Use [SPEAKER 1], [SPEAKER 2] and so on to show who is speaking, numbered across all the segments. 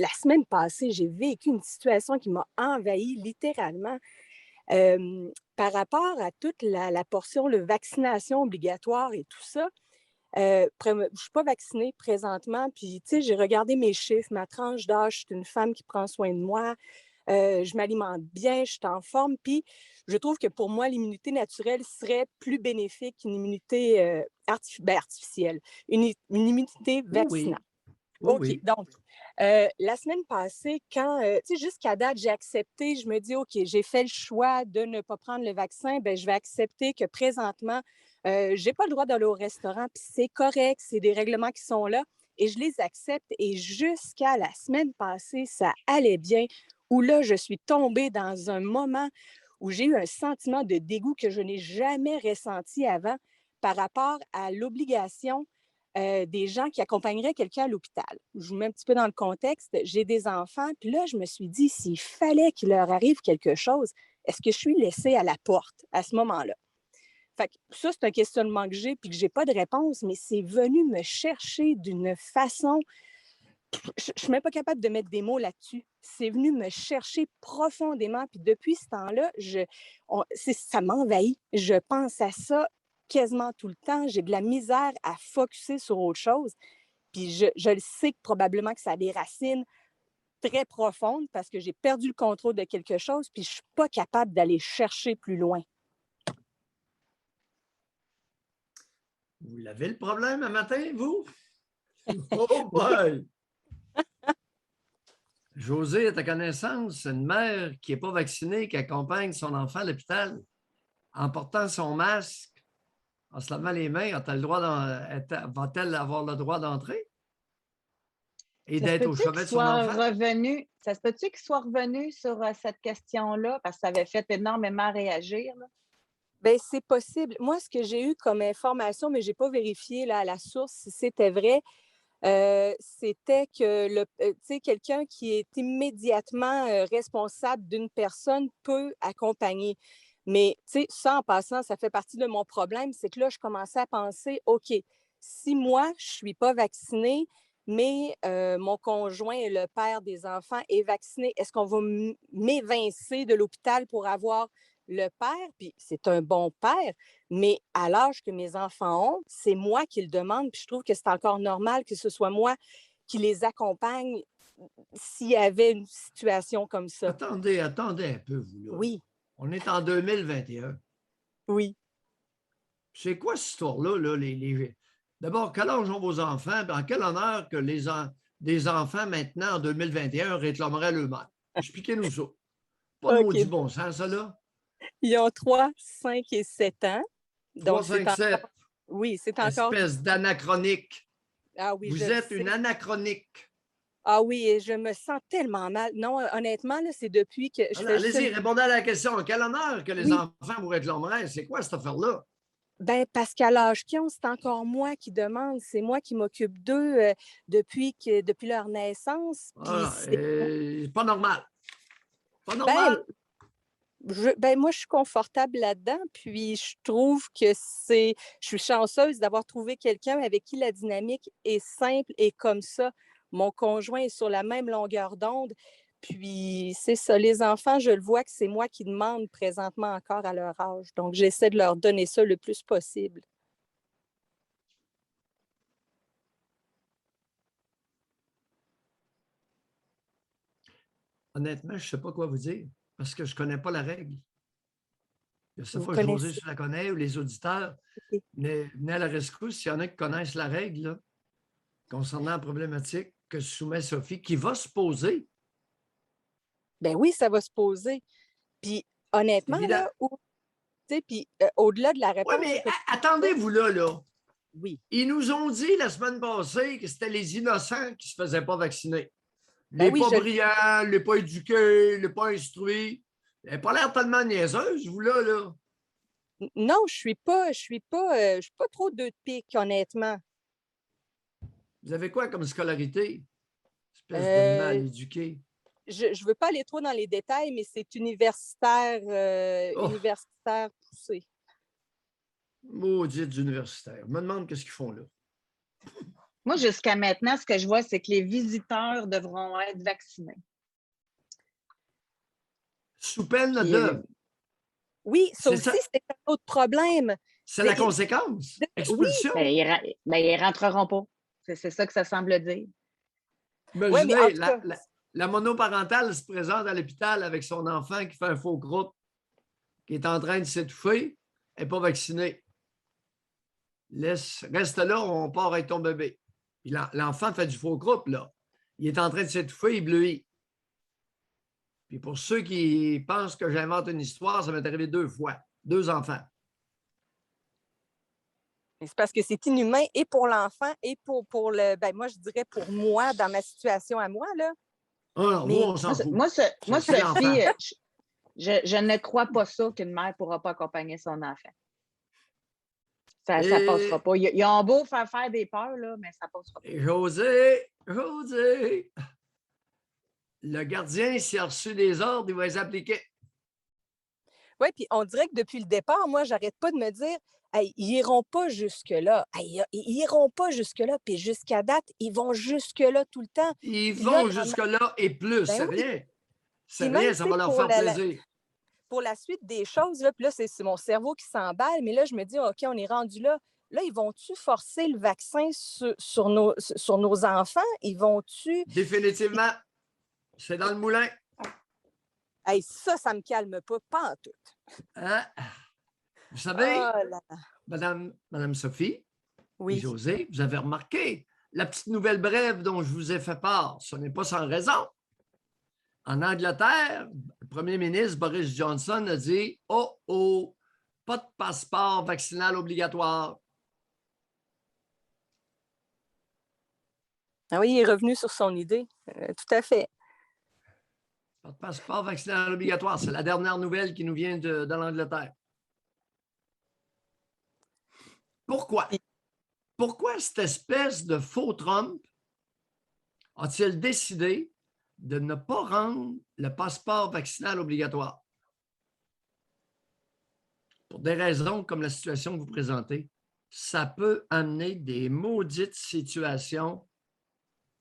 [SPEAKER 1] la semaine passée, j'ai vécu une situation qui m'a envahie littéralement. Par rapport à toute la portion, la vaccination obligatoire et tout ça, je ne suis pas vaccinée présentement, puis tu sais, j'ai regardé mes chiffres, ma tranche d'âge, je suis une femme qui prend soin de moi, je m'alimente bien, je suis en forme, puis je trouve que pour moi, l'immunité naturelle serait plus bénéfique qu'une immunité artificielle, une immunité
[SPEAKER 2] Oui,
[SPEAKER 1] vaccinale.
[SPEAKER 2] oui. Oui,
[SPEAKER 1] OK,
[SPEAKER 2] oui.
[SPEAKER 1] donc, la semaine passée, quand, tu sais, jusqu'à date, j'ai accepté, je me dis: «OK, j'ai fait le choix de ne pas prendre le vaccin, ben je vais accepter que présentement, j'ai pas le droit d'aller au restaurant, puis c'est correct, c'est des règlements qui sont là» et je les accepte et jusqu'à la semaine passée, ça allait bien, où là, je suis tombée dans un moment où j'ai eu un sentiment de dégoût que je n'ai jamais ressenti avant par rapport à l'obligation des gens qui accompagneraient quelqu'un à l'hôpital. Je vous mets un petit peu dans le contexte. J'ai des enfants, puis là, je me suis dit, s'il fallait qu'il leur arrive quelque chose, est-ce que je suis laissée à la porte à ce moment-là? Fait que ça, c'est un questionnement que j'ai, puis que j'ai pas de réponse, mais c'est venu me chercher d'une façon. Je suis même pas capable de mettre des mots là-dessus. C'est venu me chercher profondément, puis depuis ce temps-là, ça m'envahit. Je pense à ça quasiment tout le temps. J'ai de la misère à focusser sur autre chose. Puis je le sais que probablement que ça a des racines très profondes parce que j'ai perdu le contrôle de quelque chose, puis je suis pas capable d'aller chercher plus loin.
[SPEAKER 2] Vous l'avez le problème un matin, vous? Oh
[SPEAKER 1] Oui,
[SPEAKER 2] boy! Josée, à ta connaissance, une mère qui n'est pas vaccinée, qui accompagne son enfant à l'hôpital en portant son masque, en se lavant les mains, a-t-elle le droit va-t-elle avoir le droit d'entrer et
[SPEAKER 3] Ça se
[SPEAKER 2] d'être au
[SPEAKER 3] peut-tu
[SPEAKER 2] chevet
[SPEAKER 3] qu'il
[SPEAKER 2] de son
[SPEAKER 3] soit
[SPEAKER 2] enfant?
[SPEAKER 3] revenu, ça se peut-tu qu'il soit revenu sur cette question-là, parce que ça avait fait énormément réagir, là?
[SPEAKER 1] ben c'est possible. Moi, ce que j'ai eu comme information, mais j'ai pas vérifié là, à la source si c'était vrai, c'était que tu sais, quelqu'un qui est immédiatement responsable d'une personne peut accompagner. Mais tu sais, ça en passant, ça fait partie de mon problème, c'est que là, je commençais à penser, OK, si moi, je suis pas vaccinée, mais mon conjoint et le père des enfants est vacciné, est-ce qu'on va m'évincer de l'hôpital pour avoir le père? Puis c'est un bon père, mais à l'âge que mes enfants ont, c'est moi qui le demande, puis je trouve que c'est encore normal que ce soit moi qui les accompagne s'il y avait une situation comme ça.
[SPEAKER 2] Attendez un peu, vous, là.
[SPEAKER 1] Oui,
[SPEAKER 2] On est en 2021.
[SPEAKER 1] oui.
[SPEAKER 2] C'est quoi cette histoire-là? Là, D'abord, quel âge ont vos enfants? En quel honneur que des enfants maintenant, en 2021, réclameraient le mère? Expliquez-nous ça. Pas de maudit
[SPEAKER 1] OK.
[SPEAKER 2] bon sens, ça, là.
[SPEAKER 1] Ils ont 3, 5 et 7 ans.
[SPEAKER 2] 3,
[SPEAKER 1] Donc, c'est
[SPEAKER 2] 5,
[SPEAKER 1] encore,
[SPEAKER 2] 7.
[SPEAKER 1] oui, c'est encore,
[SPEAKER 2] Espèce d'anachronique.
[SPEAKER 1] ah oui, je
[SPEAKER 2] Vous
[SPEAKER 1] le
[SPEAKER 2] êtes une
[SPEAKER 1] sais.
[SPEAKER 2] anachronique.
[SPEAKER 1] Ah oui, et je me sens tellement mal. Non, honnêtement, là, c'est depuis que je fais juste
[SPEAKER 2] Allez-y, répondez à la question. Quel honneur que les
[SPEAKER 1] oui,
[SPEAKER 2] enfants vous réclameraient? C'est quoi cette affaire-là?
[SPEAKER 1] ben parce qu'à l'âge qu'ils ont, c'est encore moi qui demande. C'est moi qui m'occupe d'eux depuis leur naissance. Puis
[SPEAKER 2] Ah, pas normal. Pas
[SPEAKER 1] ben,
[SPEAKER 2] normal.
[SPEAKER 1] ben moi, je suis confortable là-dedans. Puis je trouve que je suis chanceuse d'avoir trouvé quelqu'un avec qui la dynamique est simple et comme ça. Mon conjoint est sur la même longueur d'onde. Puis c'est ça, les enfants, je le vois que c'est moi qui demande présentement encore à leur âge. Donc j'essaie de leur donner ça le plus possible.
[SPEAKER 2] Honnêtement, je ne sais pas quoi vous dire parce que je ne connais pas la règle. Je ne sais
[SPEAKER 1] Vous
[SPEAKER 2] pas, José,
[SPEAKER 1] connaissez.
[SPEAKER 2] si tu la connais ou les auditeurs. Mais venez à la rescousse s'il y en a qui connaissent la règle là, concernant la problématique que soumet Sophie, qui va se poser.
[SPEAKER 1] Ben oui, ça va se poser. Puis
[SPEAKER 2] C'est
[SPEAKER 1] honnêtement,
[SPEAKER 2] évident.
[SPEAKER 1] là, tu sais, puis au-delà de la
[SPEAKER 2] Oui,
[SPEAKER 1] réponse
[SPEAKER 2] mais
[SPEAKER 1] que
[SPEAKER 2] attendez-vous là, là.
[SPEAKER 1] oui.
[SPEAKER 2] Ils nous ont dit la semaine passée que c'était les innocents qui ne se faisaient pas vacciner.
[SPEAKER 1] Ben
[SPEAKER 2] Les
[SPEAKER 1] oui,
[SPEAKER 2] pas brillants, les pas éduqués, les pas instruits. Elle n'a pas l'air tellement niaiseuse, vous là, là.
[SPEAKER 1] non, je suis pas trop deux de pique, honnêtement.
[SPEAKER 2] Vous avez quoi comme scolarité? Espèce de mal
[SPEAKER 1] Euh,
[SPEAKER 2] éduqué.
[SPEAKER 1] je veux pas aller trop dans les détails, mais c'est universitaire,
[SPEAKER 2] Oh,
[SPEAKER 1] universitaire poussé.
[SPEAKER 2] maudites universitaires. Je me demande qu'est-ce qu'ils font là.
[SPEAKER 3] Moi, jusqu'à maintenant, ce que je vois, c'est que les visiteurs devront être vaccinés.
[SPEAKER 2] Sous peine
[SPEAKER 3] Puis,
[SPEAKER 2] de.
[SPEAKER 1] Oui, ça
[SPEAKER 2] C'est
[SPEAKER 1] aussi,
[SPEAKER 2] ça.
[SPEAKER 1] c'est un autre problème.
[SPEAKER 2] C'est la conséquence.
[SPEAKER 1] Oui,
[SPEAKER 2] Expulsion.
[SPEAKER 3] ils rentreront pas. C'est ça que ça semble dire.
[SPEAKER 1] ouais, mais en
[SPEAKER 2] Imaginez,
[SPEAKER 1] tout cas,
[SPEAKER 2] la monoparentale se présente à l'hôpital avec son enfant qui fait un faux groupe, qui est en train de s'étouffer, elle n'est pas vaccinée. Reste là, on part avec ton bébé. Puis l'enfant fait du faux groupe, là. Il est en train de s'étouffer, il bleuit. Puis pour ceux qui pensent que j'invente une histoire, ça m'est arrivé 2 fois. 2 enfants.
[SPEAKER 1] c'est parce que c'est inhumain et pour l'enfant et pour le. Ben, moi, je dirais pour moi, dans ma situation à moi, là.
[SPEAKER 2] Oh non, vous,
[SPEAKER 1] Mais
[SPEAKER 2] on s'en fout.
[SPEAKER 3] Moi,
[SPEAKER 2] C'est l'enfant.
[SPEAKER 3] Sophie, je ne crois pas ça qu'une mère ne pourra pas accompagner son enfant. Ça ne passera pas. Ils ont beau faire des peurs, là, mais ça ne passera pas.
[SPEAKER 2] José, le gardien, s'il a reçu des ordres, il va les appliquer.
[SPEAKER 1] Oui, puis on dirait que depuis le départ, moi, j'arrête pas de me dire, hey, ils iront pas jusque-là. Hey, ils iront pas jusque-là. Puis jusqu'à date, ils vont jusque-là tout le temps.
[SPEAKER 2] Ils
[SPEAKER 1] Puis là,
[SPEAKER 2] vont jusque-là et plus.
[SPEAKER 1] ben
[SPEAKER 2] C'est
[SPEAKER 1] oui.
[SPEAKER 2] rien. C'est
[SPEAKER 1] Puis même,
[SPEAKER 2] rien,
[SPEAKER 1] tu
[SPEAKER 2] ça
[SPEAKER 1] sais,
[SPEAKER 2] va leur faire plaisir.
[SPEAKER 1] pour la suite des choses, là, puis là, c'est mon cerveau qui s'emballe, mais là, je me dis, OK, on est rendu là. Là, ils vont-tu forcer le vaccin sur nos enfants? Ils vont-tu.
[SPEAKER 2] Définitivement, c'est dans le moulin.
[SPEAKER 1] Hey, ça me calme pas en tout.
[SPEAKER 2] Hein? Vous
[SPEAKER 1] Oh
[SPEAKER 2] savez,
[SPEAKER 1] là,
[SPEAKER 2] Madame Sophie et
[SPEAKER 1] oui.
[SPEAKER 2] José, vous avez remarqué, la petite nouvelle brève dont je vous ai fait part, ce n'est pas sans raison. En Angleterre, le premier ministre Boris Johnson a dit « Oh, pas de passeport vaccinal obligatoire. »
[SPEAKER 1] Ah oui, il est revenu sur son idée. Tout à fait.
[SPEAKER 2] Pas de passeport vaccinal obligatoire. C'est la dernière nouvelle qui nous vient de l'Angleterre. Pourquoi? Pourquoi cette espèce de faux Trump a-t-il décidé de ne pas rendre le passeport vaccinal obligatoire? Pour des raisons comme la situation que vous présentez, ça peut amener des maudites situations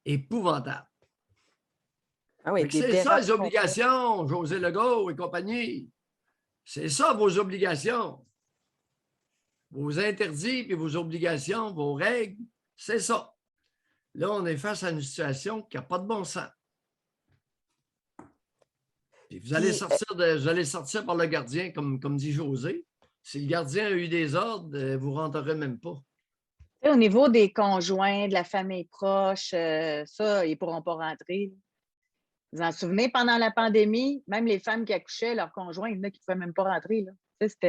[SPEAKER 2] épouvantables.
[SPEAKER 1] Ah oui, des
[SPEAKER 2] C'est ça
[SPEAKER 1] dérapages.
[SPEAKER 2] les obligations, José Legault et compagnie. C'est ça vos obligations. Vos interdits puis vos obligations, vos règles, c'est ça. Là, on est face à une situation qui n'a pas de bon sens. Puis vous allez sortir par le gardien, comme dit José. Si le gardien a eu des ordres, vous ne rentrerez même pas.
[SPEAKER 3] Au niveau des conjoints, de la famille proche, ça, ils ne pourront pas rentrer. Vous en souvenez, pendant la pandémie, même les femmes qui accouchaient, leurs conjoints, il y en a qui ne pouvaient même pas rentrer. Là.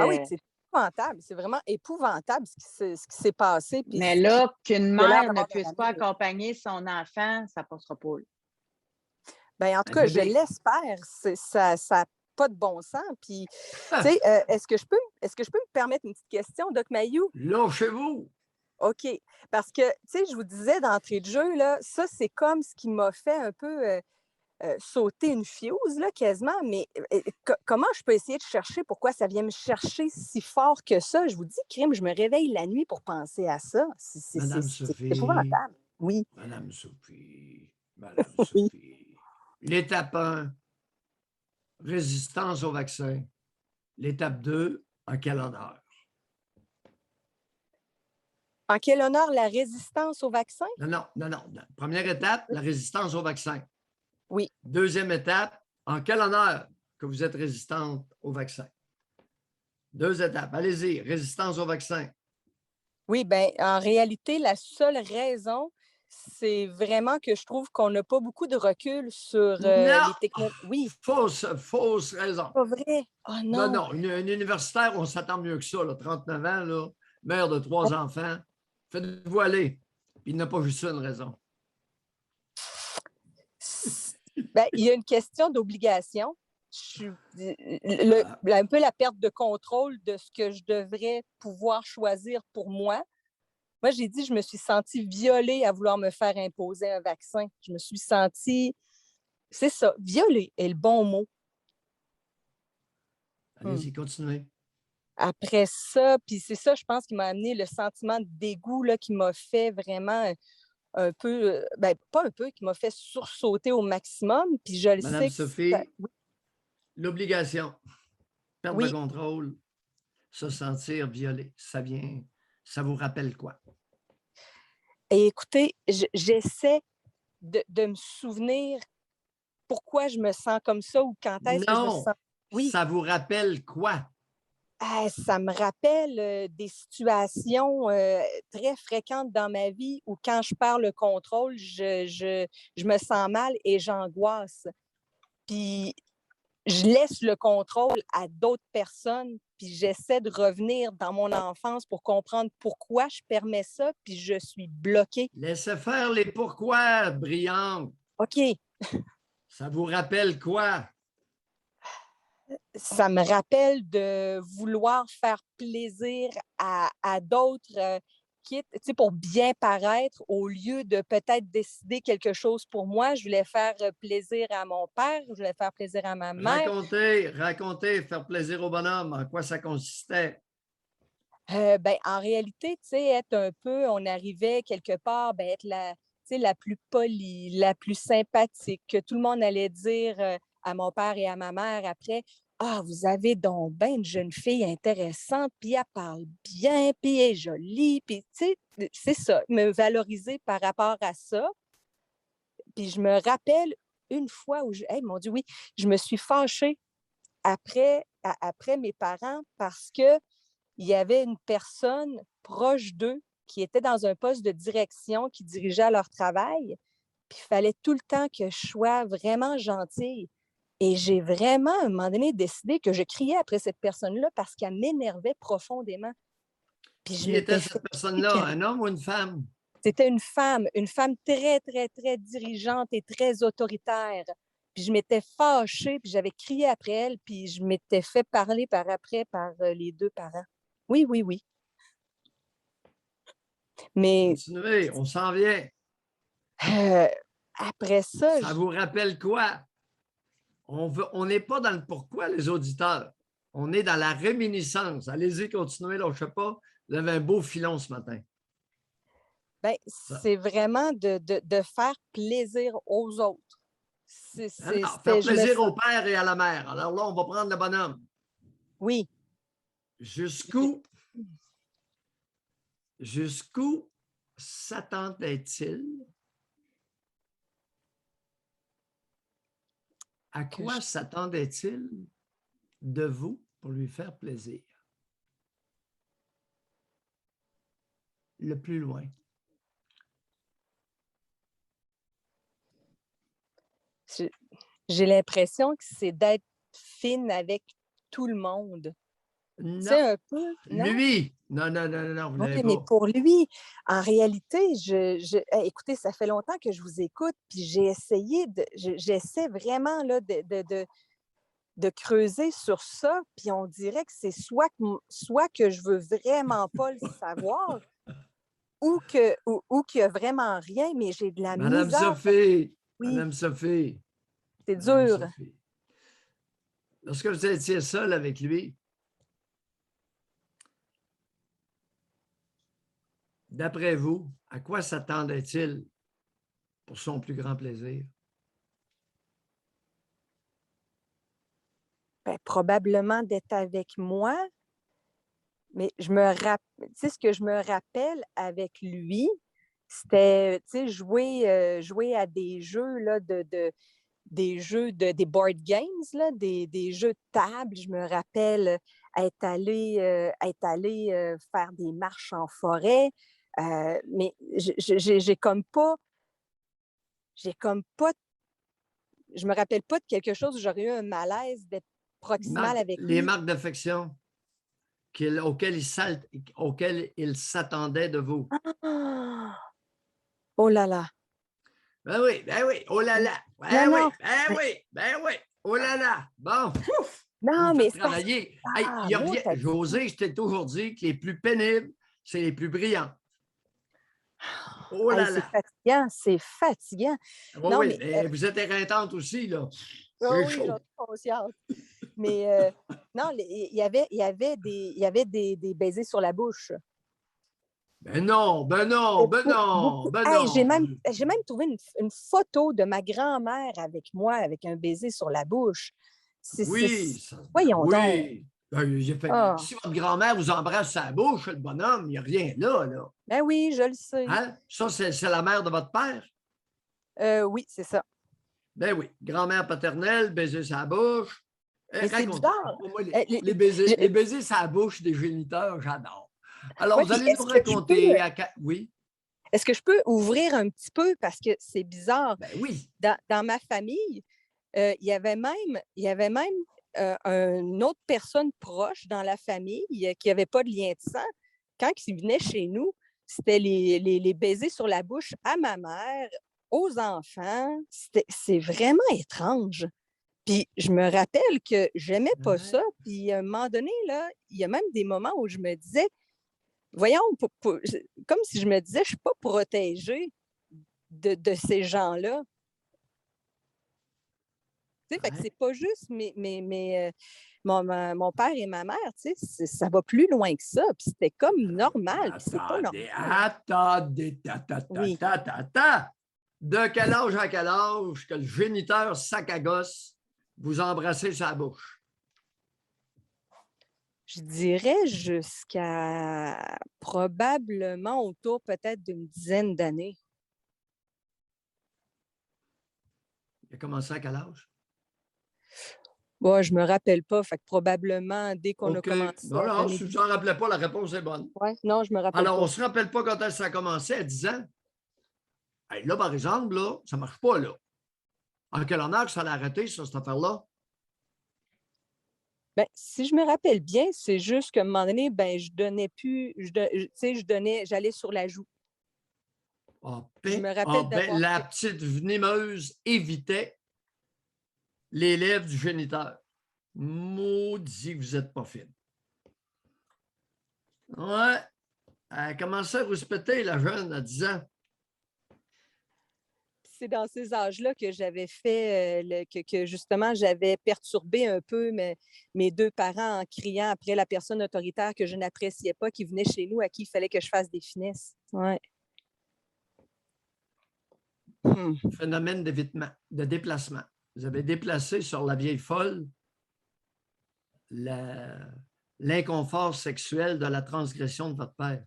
[SPEAKER 1] Ah oui, c'est épouvantable. C'est vraiment épouvantable ce qui s'est passé. Puis
[SPEAKER 3] Mais là, qu'une
[SPEAKER 1] il a l'air
[SPEAKER 3] mère ne
[SPEAKER 1] d'avoir
[SPEAKER 3] puisse pas accompagner son enfant, ça ne passera pas.
[SPEAKER 1] Ben, en tout cas, je l'espère. Ça n'a pas de bon sens. Puis, tu sais, est-ce que je peux me permettre une petite question, Doc Mayou?
[SPEAKER 2] Lâchez-vous!
[SPEAKER 1] OK. Parce que, tu sais, je vous disais d'entrée de jeu, là, ça, c'est comme ce qui m'a fait un peu sauter une fuse, là, quasiment. Mais comment je peux essayer de chercher pourquoi ça vient me chercher si fort que ça? Je vous dis, crime, je me réveille la nuit pour penser à ça.
[SPEAKER 2] Madame
[SPEAKER 1] C'est
[SPEAKER 2] Sophie.
[SPEAKER 1] épouvantable. Oui.
[SPEAKER 2] Madame Sophie.
[SPEAKER 1] Oui.
[SPEAKER 2] L'étape 1, résistance au vaccin. L'étape 2, en quel honneur?
[SPEAKER 1] En quel honneur la résistance au vaccin?
[SPEAKER 2] Non. Première étape, la résistance au vaccin.
[SPEAKER 1] Oui.
[SPEAKER 2] Deuxième étape, en quel honneur que vous êtes résistante au vaccin? 2 étapes. Allez-y, résistance au vaccin.
[SPEAKER 1] Oui, bien, en réalité, la seule raison, c'est vraiment que je trouve qu'on n'a pas beaucoup de recul sur les technologies. Oui.
[SPEAKER 2] Fausse raison.
[SPEAKER 1] Pas vrai. Oh non.
[SPEAKER 2] Non. Une universitaire, on s'attend mieux que ça, là, 39 ans, là, mère de 3 enfants. Faites-vous aller. Puis il n'a pas vu ça une raison.
[SPEAKER 1] Ben, il y a une question d'obligation. Un peu la perte de contrôle de ce que je devrais pouvoir choisir pour moi. Moi, j'ai dit, je me suis sentie violée à vouloir me faire imposer un vaccin. Je me suis sentie, c'est ça, violée est le bon mot.
[SPEAKER 2] Allez-y, continuez.
[SPEAKER 1] Après ça, puis c'est ça, je pense, qui m'a amené le sentiment de dégoût là, qui m'a fait vraiment un peu, ben, pas un peu, qui m'a fait sursauter au maximum. Puis je le
[SPEAKER 2] Madame
[SPEAKER 1] sais que ça
[SPEAKER 2] Sophie, l'obligation, perte de
[SPEAKER 1] oui,
[SPEAKER 2] contrôle, se sentir violé, ça vous rappelle quoi?
[SPEAKER 1] et écoutez, j'essaie de me souvenir pourquoi je me sens comme ça ou quand est-ce que je me
[SPEAKER 2] Non,
[SPEAKER 1] sens oui.
[SPEAKER 2] ça vous rappelle quoi?
[SPEAKER 1] Ça me rappelle, des situations, très fréquentes dans ma vie où quand je perds le contrôle, je me sens mal et j'angoisse. Puis je laisse le contrôle à d'autres personnes, puis j'essaie de revenir dans mon enfance pour comprendre pourquoi je permets ça, puis je suis bloquée.
[SPEAKER 2] Laissez faire les pourquoi, brillante.
[SPEAKER 1] OK,
[SPEAKER 2] Ça vous rappelle quoi?
[SPEAKER 1] ça me rappelle de vouloir faire plaisir à d'autres, quitte, tu sais, pour bien paraître, au lieu de peut-être décider quelque chose pour moi. Je voulais faire, plaisir à mon père, je voulais faire plaisir à ma mère.
[SPEAKER 2] Racontez, faire plaisir au bonhomme, en quoi ça consistait?
[SPEAKER 1] Ben, en réalité, tu sais, être un peu on arrivait quelque part, ben, être la tu sais, la plus polie, la plus sympathique, que tout le monde allait dire, à mon père et à ma mère après: «Ah, vous avez donc ben une jeune fille intéressante, puis elle parle bien, puis elle est jolie», puis tu sais, c'est ça, me valoriser par rapport à ça. Puis je me rappelle une fois où hey, mon Dieu, oui, je me suis fâchée après mes parents parce que il y avait une personne proche d'eux qui était dans un poste de direction, qui dirigeait leur travail, puis il fallait tout le temps que je sois vraiment gentille. Et j'ai vraiment, à un moment donné, décidé que je criais après cette personne-là parce qu'elle m'énervait profondément. Puis je
[SPEAKER 2] Qui était
[SPEAKER 1] m'étais fait
[SPEAKER 2] cette personne-là,
[SPEAKER 1] chicaner.
[SPEAKER 2] un homme ou une femme?
[SPEAKER 1] C'était une femme très, très, très dirigeante et très autoritaire. Puis je m'étais fâchée, puis j'avais crié après elle, puis je m'étais fait parler par après par les deux parents. Oui, oui, oui. Mais
[SPEAKER 2] Continuez, on s'en vient.
[SPEAKER 1] Heu, après ça,
[SPEAKER 2] Ça vous rappelle quoi? On n'est pas dans le pourquoi, les auditeurs. On est dans la réminiscence. Allez-y, continuez, là, je sais pas. Vous avez un beau filon ce matin.
[SPEAKER 1] ben,
[SPEAKER 2] Ça-
[SPEAKER 1] c'est vraiment de faire plaisir aux autres.
[SPEAKER 2] Alors, faire
[SPEAKER 1] C'était je me
[SPEAKER 2] plaisir
[SPEAKER 1] sens
[SPEAKER 2] au père et à la mère. Alors là, on va prendre le bonhomme.
[SPEAKER 1] oui, je
[SPEAKER 2] Jusqu'où, jusqu'où s'attendait-il? À
[SPEAKER 1] que
[SPEAKER 2] quoi
[SPEAKER 1] je
[SPEAKER 2] s'attendait-il de vous pour lui faire plaisir? Le plus loin.
[SPEAKER 1] je j'ai l'impression que c'est d'être fine avec tout le monde. Tu
[SPEAKER 2] Non.
[SPEAKER 1] sais, un peu, non?
[SPEAKER 2] Lui, non, non, non, non, non, vous ne l'avez
[SPEAKER 1] Oui, mais
[SPEAKER 2] pas.
[SPEAKER 1] pour lui, en réalité, écoutez, ça fait longtemps que je vous écoute, puis j'ai essayé j'essaie vraiment là de creuser sur ça, puis on dirait que c'est soit que je veux vraiment pas le savoir ou qu'il y a vraiment rien, mais j'ai de la
[SPEAKER 2] Madame
[SPEAKER 1] misère.
[SPEAKER 2] Sophie,
[SPEAKER 1] Oui,
[SPEAKER 2] Madame Sophie,
[SPEAKER 1] c'est
[SPEAKER 2] Madame
[SPEAKER 1] dur.
[SPEAKER 2] Sophie. Lorsque vous étiez seul avec lui, d'après vous, à quoi s'attendait-il pour son plus grand plaisir?
[SPEAKER 1] Ben, probablement d'être avec moi, mais tu sais, ce que je me rappelle avec lui, c'était, tu sais, jouer à des jeux là, des board games, là, des jeux de table. Je me rappelle être allée faire des marches en forêt. Mais j'ai comme pas, je me rappelle pas de quelque chose où j'aurais eu un malaise d'être proximal avec
[SPEAKER 2] Les
[SPEAKER 1] lui.
[SPEAKER 2] marques d'affection auxquelles il s'attendait de vous.
[SPEAKER 1] Ah! Oh là là.
[SPEAKER 2] Ben oui, oh là là,
[SPEAKER 1] Non,
[SPEAKER 2] ben
[SPEAKER 1] non,
[SPEAKER 2] oui, ben
[SPEAKER 1] mais,
[SPEAKER 2] oui, ben oui, oh là là, bon, ouf, vous
[SPEAKER 1] non,
[SPEAKER 2] me
[SPEAKER 1] mais
[SPEAKER 2] faites
[SPEAKER 1] c'est parce que,
[SPEAKER 2] travailler. Hey,
[SPEAKER 1] ah,
[SPEAKER 2] il y a
[SPEAKER 1] là,
[SPEAKER 2] rien,
[SPEAKER 1] t'as dit,
[SPEAKER 2] José, je t'ai toujours dit que les plus pénibles, c'est les plus brillants. Oh
[SPEAKER 1] hey,
[SPEAKER 2] là
[SPEAKER 1] c'est
[SPEAKER 2] là.
[SPEAKER 1] fatigant, c'est fatigant.
[SPEAKER 2] Oui,
[SPEAKER 1] Non,
[SPEAKER 2] oui,
[SPEAKER 1] mais,
[SPEAKER 2] mais vous êtes éreintante aussi, là.
[SPEAKER 1] oh
[SPEAKER 2] C'est
[SPEAKER 1] oui, j'en
[SPEAKER 2] chaud.
[SPEAKER 1] ai conscience. Mais, non, il y avait des baisers sur la bouche.
[SPEAKER 2] Ben non, ben non, ben non, ben
[SPEAKER 1] Hey,
[SPEAKER 2] non.
[SPEAKER 1] j'ai même trouvé une photo de ma grand-mère avec moi, avec un baiser sur la bouche.
[SPEAKER 2] Oui, ben
[SPEAKER 1] Voyons donc.
[SPEAKER 2] oui. Ben, j'ai fait,
[SPEAKER 1] Ah,
[SPEAKER 2] si votre grand-mère vous embrasse sa bouche, le bonhomme, il n'y a rien là, là.
[SPEAKER 1] ben oui, je le sais.
[SPEAKER 2] Hein? Ça, c'est la mère de votre père?
[SPEAKER 1] Oui, c'est ça.
[SPEAKER 2] Ben oui. Grand-mère paternelle, baiser sa bouche.
[SPEAKER 1] Mais c'est
[SPEAKER 2] Racontez.
[SPEAKER 1] bizarre.
[SPEAKER 2] Moi,
[SPEAKER 1] Euh,
[SPEAKER 2] les
[SPEAKER 1] je-
[SPEAKER 2] baisers sa bouche des géniteurs, j'adore. Alors,
[SPEAKER 1] ouais,
[SPEAKER 2] vous
[SPEAKER 1] puis
[SPEAKER 2] allez nous raconter Oui,
[SPEAKER 1] est-ce que je peux ouvrir un petit peu parce que c'est bizarre.
[SPEAKER 2] ben oui.
[SPEAKER 1] Dans ma famille, il y avait même une autre personne proche dans la famille qui n'avait pas de lien de sang. Quand il venait chez nous, c'était les baisers sur la bouche à ma mère, aux enfants. C'est vraiment étrange. Puis je me rappelle que j'aimais pas
[SPEAKER 2] Ouais.
[SPEAKER 1] ça. Puis à un moment donné, là, il y a même des moments où je me disais, voyons, comme si je me disais, je ne suis pas protégée de ces gens-là. Tu sais, fait que
[SPEAKER 2] Ouais.
[SPEAKER 1] c'est pas juste mon père et ma mère, tu sais, ça va plus loin que ça. Puis c'était comme normal, puis c'est pas
[SPEAKER 2] Attendez,
[SPEAKER 1] normal.
[SPEAKER 2] attendez,
[SPEAKER 1] Oui.
[SPEAKER 2] De quel âge à quel âge que le géniteur sac à gosse vous embrassez sa bouche?
[SPEAKER 1] Je dirais jusqu'à probablement autour peut-être d'une dizaine d'années.
[SPEAKER 2] Il a commencé à quel âge?
[SPEAKER 1] Bon, je me rappelle pas, fait que probablement dès qu'on a
[SPEAKER 2] OK.
[SPEAKER 1] commencé
[SPEAKER 2] Non,
[SPEAKER 1] à
[SPEAKER 2] non,
[SPEAKER 1] donner
[SPEAKER 2] si
[SPEAKER 1] du...
[SPEAKER 2] vous n'en rappelez pas, la réponse est bonne.
[SPEAKER 1] Ouais, non, je me rappelle
[SPEAKER 2] Alors, on
[SPEAKER 1] pas.
[SPEAKER 2] ne se rappelle pas quand ça a commencé à 10 ans. Hey, là, par exemple, là, ça ne marche pas, là. En quel honneur que ça l'a arrêté, ça, cette affaire-là?
[SPEAKER 1] Ben, si je me rappelle bien, c'est juste qu'à un moment donné, ben, je donnais plus, tu sais, j'allais sur la joue. Je me rappelle d'avoir
[SPEAKER 2] La
[SPEAKER 1] fait.
[SPEAKER 2] petite venimeuse évitait les lèvres du géniteur. Maudit, vous n'êtes pas fine. Ouais, elle commençait à rouspéter, la jeune, à 10 ans.
[SPEAKER 1] C'est dans ces âges-là que j'avais fait, que justement, j'avais perturbé un peu mes deux parents en criant après la personne autoritaire que je n'appréciais pas, qui venait chez nous, à qui il fallait que je fasse des finesses. Ouais.
[SPEAKER 2] Phénomène d'évitement, de déplacement. Vous avez déplacé sur la vieille folle l'inconfort sexuel de la transgression de votre père.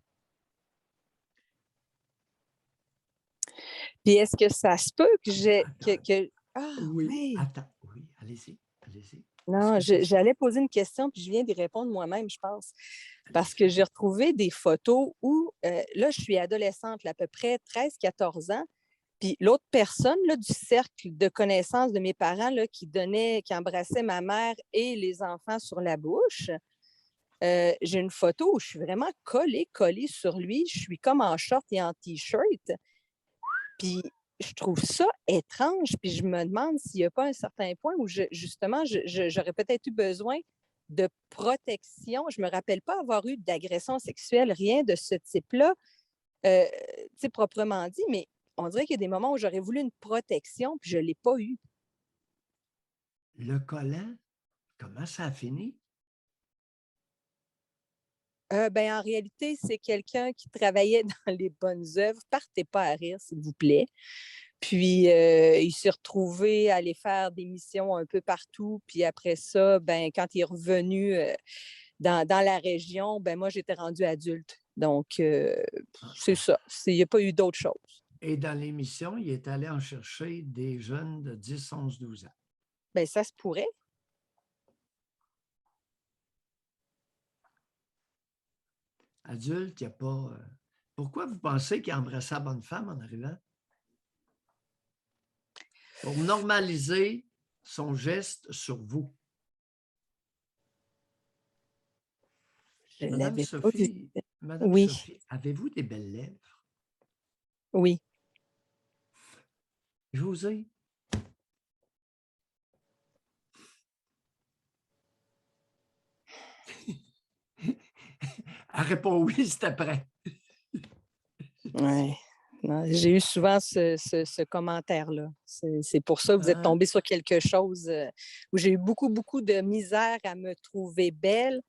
[SPEAKER 1] Puis est-ce que ça se peut que j'ai. Ah,
[SPEAKER 2] Oui,
[SPEAKER 1] oui.
[SPEAKER 2] attends, oui, allez-y, allez-y.
[SPEAKER 1] Non, j'allais poser une question, puis je viens d'y répondre moi-même, je pense. Parce que j'ai retrouvé des photos où, là, je suis adolescente, là, à peu près 13-14 ans. Puis l'autre personne là, du cercle de connaissances de mes parents là, qui embrassait ma mère et les enfants sur la bouche, j'ai une photo où je suis vraiment collée sur lui. Je suis comme en short et en T-shirt. Puis je trouve ça étrange. Puis je me demande s'il n'y a pas un certain point où justement, j'aurais peut-être eu besoin de protection. Je ne me rappelle pas avoir eu d'agression sexuelle, rien de ce type-là, proprement dit, mais on dirait qu'il y a des moments où j'aurais voulu une protection, puis je ne l'ai pas eu.
[SPEAKER 2] Le collant, comment ça a fini?
[SPEAKER 1] En réalité, c'est quelqu'un qui travaillait dans les bonnes œuvres. Partez pas à rire, s'il vous plaît. Puis, il s'est retrouvé à aller faire des missions un peu partout. Puis après ça, ben, quand il est revenu dans la région, ben, moi, j'étais rendue adulte. Donc, c'est ça. Il n'y a pas eu d'autre chose.
[SPEAKER 2] Et dans l'émission, il est allé en chercher des jeunes de 10, 11, 12 ans.
[SPEAKER 1] Ben, ça se pourrait.
[SPEAKER 2] Adulte, il n'y a pas. Pourquoi vous pensez qu'il a embrassé la bonne femme en arrivant? Pour normaliser son geste sur vous.
[SPEAKER 1] Je ne
[SPEAKER 2] Madame
[SPEAKER 1] l'avais pas vu.
[SPEAKER 2] Sophie, Madame
[SPEAKER 1] Oui,
[SPEAKER 2] Sophie, avez-vous des belles lèvres?
[SPEAKER 1] oui.
[SPEAKER 2] Josée? Elle répond oui, c'était prêt.
[SPEAKER 1] Ouais. Non, j'ai eu souvent ce commentaire-là. C'est pour ça que vous êtes tombé sur quelque chose où j'ai eu beaucoup, beaucoup de misère à me trouver belle.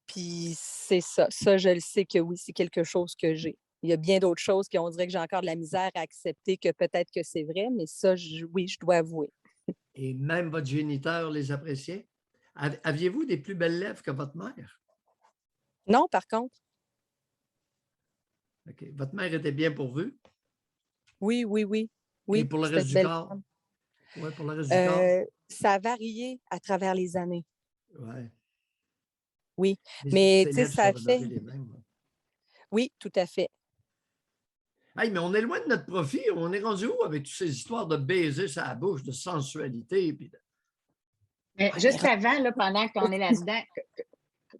[SPEAKER 1] Puis c'est ça. Ça, je le sais que oui, c'est quelque chose que j'ai. Il y a bien d'autres choses qu'on dirait que j'ai encore de la misère à accepter que peut-être que c'est vrai, mais ça, oui, je dois avouer.
[SPEAKER 2] Et même votre géniteur les appréciait? Aviez-vous des plus belles lèvres que votre mère?
[SPEAKER 1] Non, par contre,
[SPEAKER 2] OK. Votre mère était bien pourvue?
[SPEAKER 1] oui, oui, oui.
[SPEAKER 2] Et
[SPEAKER 1] Oui,
[SPEAKER 2] pour le
[SPEAKER 1] c'était
[SPEAKER 2] reste
[SPEAKER 1] une
[SPEAKER 2] du
[SPEAKER 1] belle
[SPEAKER 2] corps?
[SPEAKER 1] femme.
[SPEAKER 2] Oui, pour le reste du corps?
[SPEAKER 1] Ça a varié à travers les années.
[SPEAKER 2] Oui.
[SPEAKER 1] Oui, mais
[SPEAKER 2] Ses
[SPEAKER 1] tu sais,
[SPEAKER 2] lèvres
[SPEAKER 1] ça
[SPEAKER 2] sont
[SPEAKER 1] a fait
[SPEAKER 2] demeurées les mêmes. Ouais.
[SPEAKER 1] oui, tout à fait.
[SPEAKER 2] Hey, mais on est loin de notre profit. On est rendu où avec toutes ces histoires de baiser sa bouche, de sensualité? Puis
[SPEAKER 3] Mais
[SPEAKER 1] Ouais, mais
[SPEAKER 3] juste avant, là, pendant qu'on est là-dedans,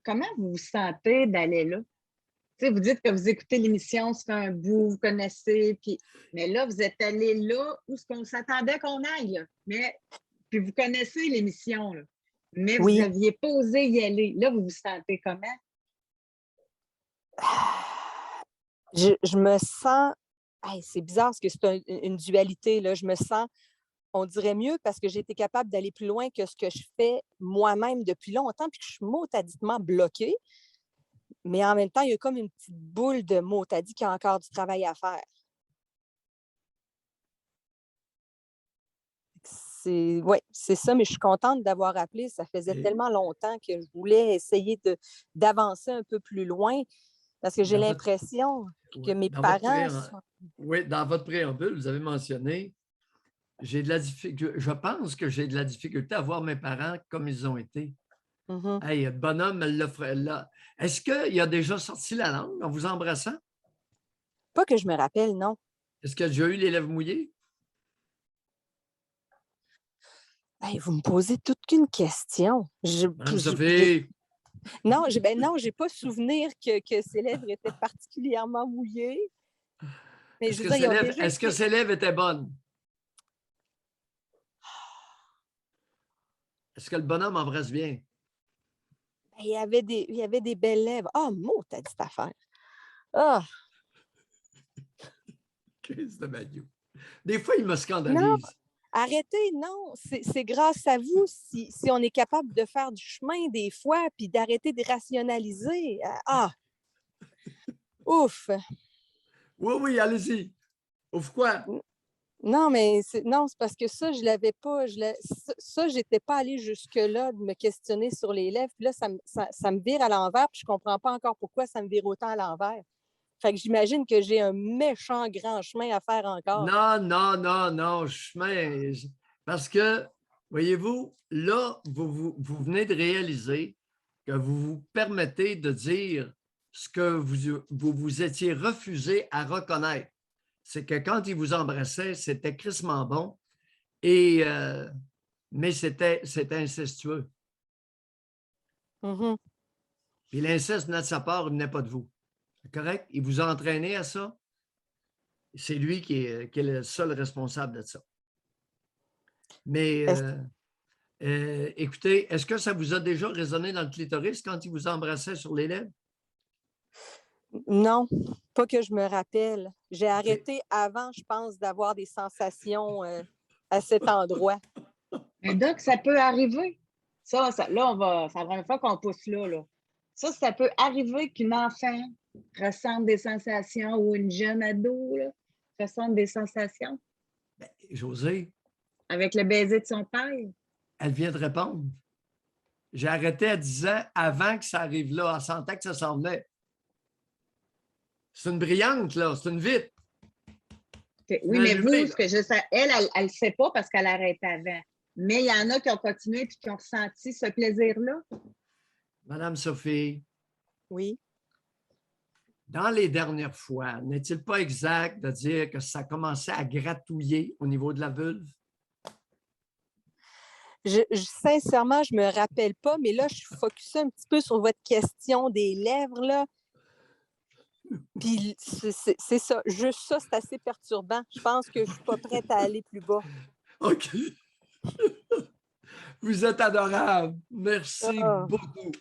[SPEAKER 3] comment vous vous sentez d'aller là? Tu sais, vous dites que vous écoutez l'émission, ça fait un bout, vous connaissez, puis, mais là, vous êtes allé là où ce qu'on s'attendait qu'on aille, là. Mais, puis vous connaissez l'émission, là. Mais vous
[SPEAKER 1] oui.
[SPEAKER 3] n'aviez pas osé y aller. Là, vous vous sentez comment?
[SPEAKER 1] Je me sens hey, c'est bizarre parce que c'est une dualité, là. Je me sens, on dirait mieux parce que j'ai été capable d'aller plus loin que ce que je fais moi-même depuis longtemps, puis que je suis mot-à-ditement bloquée. Mais en même temps, il y a comme une petite boule de mot-à-dit qu'il y a encore du travail à faire. C'est ouais, c'est ça, mais je suis contente d'avoir appelé. Ça faisait
[SPEAKER 2] et
[SPEAKER 1] tellement longtemps que je voulais essayer d'avancer un peu plus loin parce que j'ai
[SPEAKER 2] dans votre,
[SPEAKER 1] l'impression que
[SPEAKER 2] ouais,
[SPEAKER 1] mes parents sont
[SPEAKER 2] oui, dans votre préambule, vous avez mentionné j'ai de la difficulté, je pense que j'ai de la difficulté à voir mes parents comme ils ont été.
[SPEAKER 1] mmh
[SPEAKER 2] Hey, le bonhomme, elle l'a là. Est-ce qu'il a déjà sorti la langue en vous embrassant?
[SPEAKER 1] Pas que je me rappelle, non.
[SPEAKER 2] Est-ce qu'il a déjà eu les lèvres mouillées?
[SPEAKER 1] Hey, vous me posez toute qu'une question.
[SPEAKER 2] Madame Sophie,
[SPEAKER 1] Non, non, j'ai pas souvenir que ses lèvres étaient particulièrement mouillées, mais je veux dire, ils ont déjà
[SPEAKER 2] est-ce que
[SPEAKER 1] été
[SPEAKER 2] ses lèvres étaient bonnes? Est-ce que le bonhomme embrasse bien?
[SPEAKER 1] il y avait des belles lèvres. Ah, mot, t'as dit cette affaire. Ah!
[SPEAKER 2] Christ de Magnus. Des fois, il me
[SPEAKER 1] Non,
[SPEAKER 2] scandalise.
[SPEAKER 1] arrêtez, non, c'est grâce à vous si on est capable de faire du chemin des fois, puis d'arrêter de rationaliser. Ah! Ouf!
[SPEAKER 2] Oui, oui, allez-y. Ouvre quoi?
[SPEAKER 1] Non, mais non, c'est parce que ça, je l'avais pas. J'étais pas allée jusque-là de me questionner sur les lèvres. Puis là, ça me vire à l'envers, puis je comprends pas encore pourquoi ça me vire autant à l'envers. Fait que j'imagine que j'ai un méchant grand chemin à faire encore.
[SPEAKER 2] Non, non, non, non, parce que, voyez-vous, là, vous venez de réaliser que vous vous permettez de dire ce que vous étiez refusé à reconnaître. C'est que quand il vous embrassait, c'était crissement bon, et, mais c'était incestueux.
[SPEAKER 1] Mhm.
[SPEAKER 2] Puis l'inceste venait de sa part, il venait pas de vous. C'est correct? Il vous a entraîné à ça. C'est lui qui est le seul responsable de ça. Mais
[SPEAKER 1] Est-ce-
[SPEAKER 2] écoutez, est-ce que ça vous a déjà résonné dans le clitoris quand il vous embrassait sur les lèvres?
[SPEAKER 1] Non, pas que je me rappelle. J'ai
[SPEAKER 2] OK.
[SPEAKER 1] arrêté avant, je pense, d'avoir des sensations à cet endroit.
[SPEAKER 3] Mais donc, ça peut arriver. Là, c'est la première fois qu'on pousse là, là. Ça peut arriver qu'une enfant ressente des sensations ou une jeune ado là, ressente des sensations
[SPEAKER 2] Ben, José,
[SPEAKER 3] avec le baiser de son père.
[SPEAKER 2] elle vient de répondre. J'ai arrêté à 10 ans avant que ça arrive là. Elle sentait que ça s'en venait. C'est une brillante, là. C'est une vite.
[SPEAKER 3] Que-
[SPEAKER 2] C'est une
[SPEAKER 3] Oui, mais
[SPEAKER 2] allumée,
[SPEAKER 3] vous, ce
[SPEAKER 2] là.
[SPEAKER 3] que je sais, elle ne sait pas parce qu'elle arrête avant. Mais il y en a qui ont continué et qui ont ressenti ce plaisir-là.
[SPEAKER 2] Madame Sophie,
[SPEAKER 1] Oui.
[SPEAKER 2] dans les dernières fois, n'est-il pas exact de dire que ça commençait à gratouiller au niveau de la vulve?
[SPEAKER 1] Sincèrement, je me rappelle pas, mais là, je suis focusée un petit peu sur votre question des lèvres, là. Puis c'est ça. Juste ça, c'est assez perturbant. Je pense que je suis pas prête à aller plus bas.
[SPEAKER 2] OK. Vous êtes adorable. Merci
[SPEAKER 1] Ah.
[SPEAKER 2] beaucoup.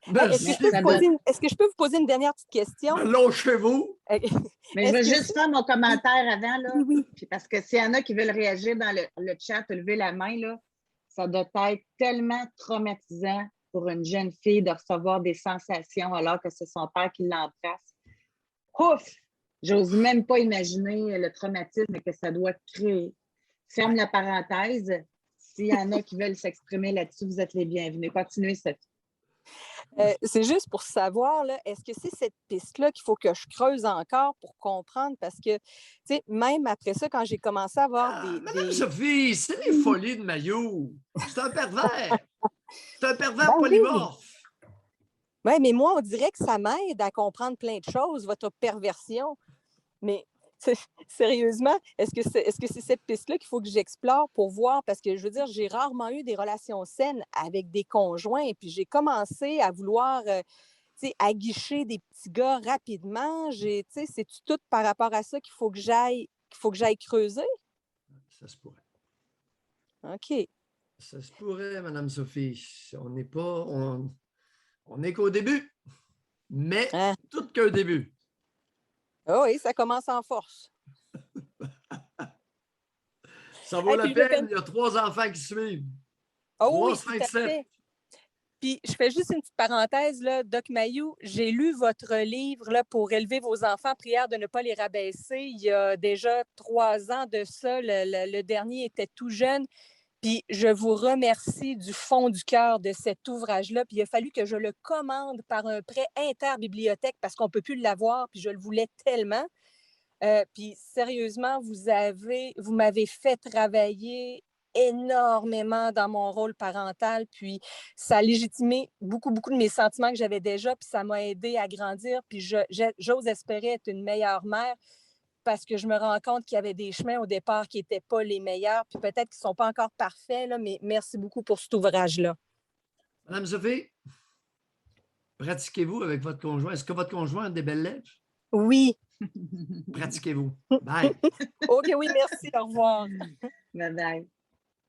[SPEAKER 1] Hey,
[SPEAKER 3] Mais
[SPEAKER 2] Merci.
[SPEAKER 3] ça doit.
[SPEAKER 1] est-ce que je peux vous poser une dernière petite question?
[SPEAKER 2] Lâchez-vous.
[SPEAKER 3] Mais je
[SPEAKER 1] Est-ce
[SPEAKER 3] veux
[SPEAKER 1] que ça,
[SPEAKER 3] juste faire mon commentaire avant, là.
[SPEAKER 1] oui, oui.
[SPEAKER 3] Puis parce que s'il y en a qui veulent réagir dans le chat, lever la main, là, ça doit être tellement traumatisant pour une jeune fille de recevoir des sensations alors que c'est son père qui l'embrasse. Ouf! J'ose même pas imaginer le traumatisme que ça doit créer. Ferme la parenthèse. S'il y en a qui veulent s'exprimer là-dessus, vous êtes les bienvenus. Continuez, Sophie.
[SPEAKER 1] C'est juste pour savoir, là, est-ce que c'est cette piste-là qu'il faut que je creuse encore pour comprendre? Parce que, tu sais, même après ça, quand j'ai commencé à avoir
[SPEAKER 2] Madame Sophie, c'est les folies de Maillot. C'est un pervers. C'est un pervers
[SPEAKER 1] oui.
[SPEAKER 2] polymorphe.
[SPEAKER 1] Oui, mais moi, on dirait que ça m'aide à comprendre plein de choses, votre perversion. Mais sérieusement, est-ce que c'est cette piste-là qu'il faut que j'explore pour voir? Parce que je veux dire, j'ai rarement eu des relations saines avec des conjoints. Et puis j'ai commencé à vouloir aguicher des petits gars rapidement. C'est-tu tout par rapport à ça qu'il faut que j'aille creuser?
[SPEAKER 2] Ça se pourrait.
[SPEAKER 1] OK.
[SPEAKER 2] Ça se pourrait, Madame Sophie. On n'est pas. On n'est qu'au début. Mais tout qu'un début.
[SPEAKER 1] Oh oui, ça commence en force.
[SPEAKER 2] Ça vaut la peine. Il y a 3 enfants qui suivent.
[SPEAKER 1] Oh 3, oui, 5, 7. Puis, je fais juste une petite parenthèse, là, Doc Mayou, j'ai lu votre livre là, pour élever vos enfants, prière de ne pas les rabaisser. Il y a déjà 3 ans de ça. Le dernier était tout jeune. Puis, je vous remercie du fond du cœur de cet ouvrage-là. Puis, il a fallu que je le commande par un prêt interbibliothèque parce qu'on ne peut plus l'avoir. Puis, je le voulais tellement. Puis, sérieusement, vous m'avez fait travailler énormément dans mon rôle parental, puis ça a légitimé beaucoup, beaucoup de mes sentiments que j'avais déjà, puis ça m'a aidé à grandir, puis j'ose espérer être une meilleure mère parce que je me rends compte qu'il y avait des chemins au départ qui n'étaient pas les meilleurs, puis peut-être qu'ils ne sont pas encore parfaits, là, mais merci beaucoup pour cet ouvrage-là.
[SPEAKER 2] Madame Sophie, pratiquez-vous avec votre conjoint? Est-ce que votre conjoint a des belles lèvres?
[SPEAKER 1] Oui.
[SPEAKER 2] Pratiquez-vous. Bye.
[SPEAKER 1] OK, oui, merci. Au revoir.
[SPEAKER 3] Bye-bye.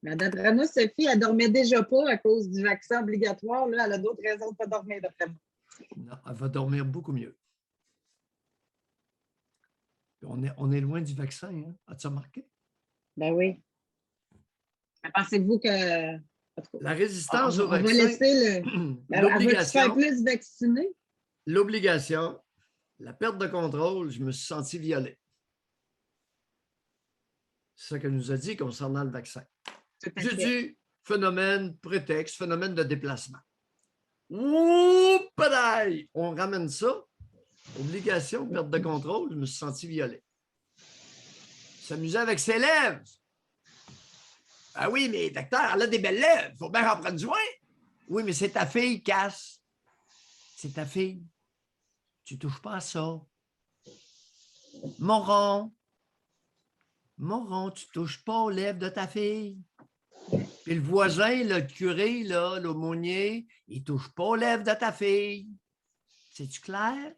[SPEAKER 3] Mais d'après moi, Sophie, elle ne dormait déjà pas à cause du vaccin obligatoire. Là, elle a d'autres raisons de ne pas dormir, d'après moi.
[SPEAKER 2] Non, elle va dormir beaucoup mieux. On est loin du vaccin, hein? As-tu remarqué?
[SPEAKER 3] Ben oui. Pensez-vous que...
[SPEAKER 2] La résistance au vaccin...
[SPEAKER 3] On va laisser elle va se faire plus vacciner?
[SPEAKER 2] L'obligation, la perte de contrôle, je me suis senti violé. C'est ça qu'elle nous a dit concernant le vaccin. J'ai dit phénomène, prétexte, phénomène de déplacement. Oups, on ramène ça. Obligation, perte de contrôle, je me suis senti violé. S'amuser avec ses lèvres. Ah oui, mais docteur, elle a des belles lèvres. Il faut bien en prendre soin. Oui, mais c'est ta fille, Cass. C'est ta fille. Tu touches pas à ça. Moron, tu touches pas aux lèvres de ta fille. Puis le voisin, le curé, là, l'aumônier, il touche pas aux lèvres de ta fille. C'est-tu clair?